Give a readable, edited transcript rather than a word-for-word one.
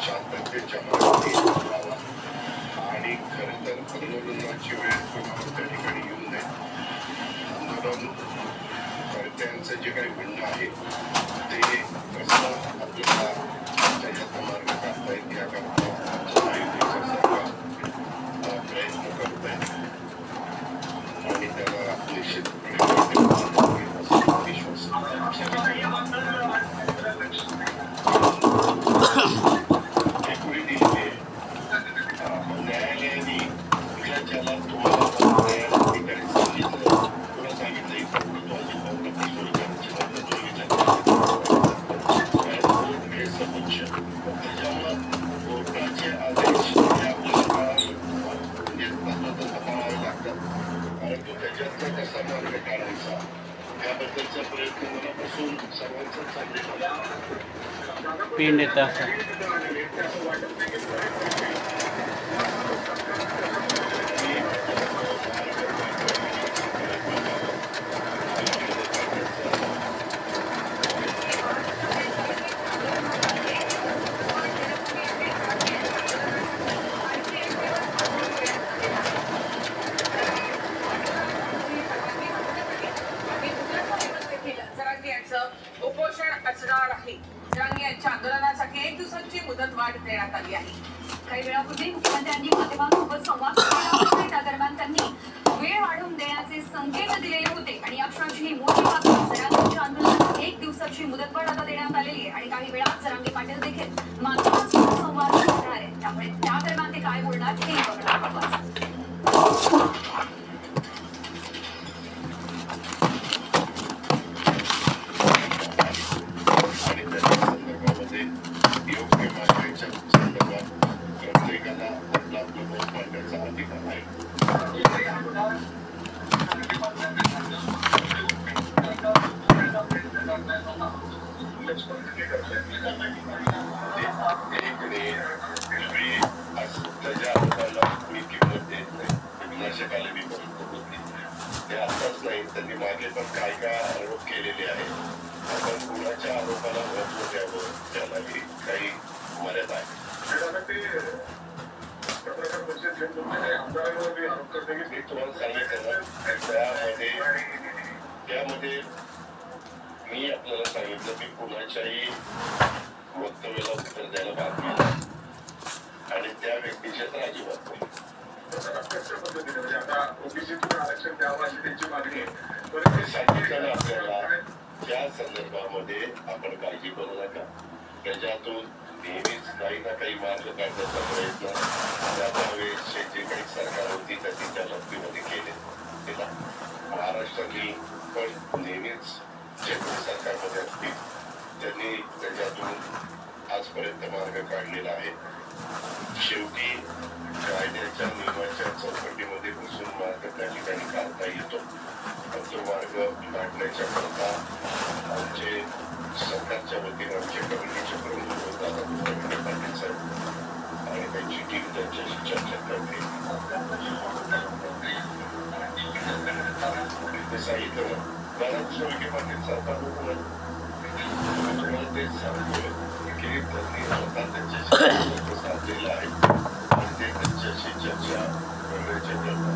शांततेच्या मार्गाने राहावा आणि खरं तर आंदोलनाची वेळ कोणावर त्या ठिकाणी येऊ नये. आंदोलनकर्त्यांचं जे काही म्हणणं आहे ते कसं आपल्याला त्याच्यातून मार्ग काढता येईल याकरता महायुतीचं सरकार प्रयत्न करत आहे आणि त्याला निश्चितपणे विश्वास न्यायालयाने ज्याला तुम्हाला न्यायाधिकारी सांगितलं तुला सांगितलं त्याच्यामुळं कोर्टाचे आदेश हे आपल्याला पाळावे लागतात. परंतु त्याच्यातला कसा मार्ग काढायचा याबद्दलचा प्रयत्न मनापासून सर्वांचा चाललेला पेंड येतं असं उपोषण असणार आहे. जरांगे यांच्या आंदोलनासाठी 1 दिवसाची मुदतवाढ देण्यात आली आहे. काही वेळापूर्वी मुख्यमंत्र्यांनी माध्यमांसोबत संवाद साधला. त्या दरम्यान त्यांनी वेळ वाढवून देण्याचे संकेत दिलेले होते आणि या क्षणाची ही मोठी बातमी. जरांगेंच्या आंदोलनात 1 दिवसाची मुदतवाढ आता देण्यात आलेली आहे आणि काही वेळात जरांगे पाटील देखील माध्यमांसोबत संवाद साधणार आहेत. त्यामुळे त्या दरम्यान ते काय बोलणार हे बघणार आहोत. ते आताच नाही त्यांनी मागे पण काय काय आरोप केलेले आहेत. आपण कुणाच्या आरोपाला महत्व द्यावं त्यालाही काही मर्यादा आहे. मी तुम्हाला सांगितलं त्यामध्ये मी आपल्याला सांगितलं की कुणाच्याही वक्तव्याला उत्तर द्यायला भाग नाही आणि त्या व्यक्तीच्या तर अजिबात नाही. आता ओबीसीतून आरक्षण द्यावं अशी त्यांची मागणी आहे. परंतु सांगितलं आपल्याला त्या संदर्भामध्ये आपण काळजी करू नका. त्याच्यातून नेहमीच काही ना काही मार्ग काढण्याचा प्रयत्न त्यावेळेसचे जे काही सरकार होती त्यांनी त्या लब्धीमध्ये केला. महाराष्ट्रातली पण नेहमीच जे काही सरकारमध्ये असतील त्यांनी त्याच्यातून आजपर्यंत मार्ग काढलेला आहे. शेवटी कायद्याच्या नियमाच्या चौकटीमध्ये घुसून मार्ग त्या ठिकाणी काढता येतो. तो मार्ग काढण्याच्या करता आमचे सरकारच्या वतीने आमचे कमिटीचे प्रमुख दादा पाटील साहेब आणि त्यांची टीम त्यांच्याशी चर्चा करते. ते सांगितलं दादा विखे पाटील सरकार तेच सांगतो की त्यांनी स्वतः त्यांच्याशी साधलेलं आहे आणि ते त्यांच्याशी चर्चा करण्याचे प्रयत्न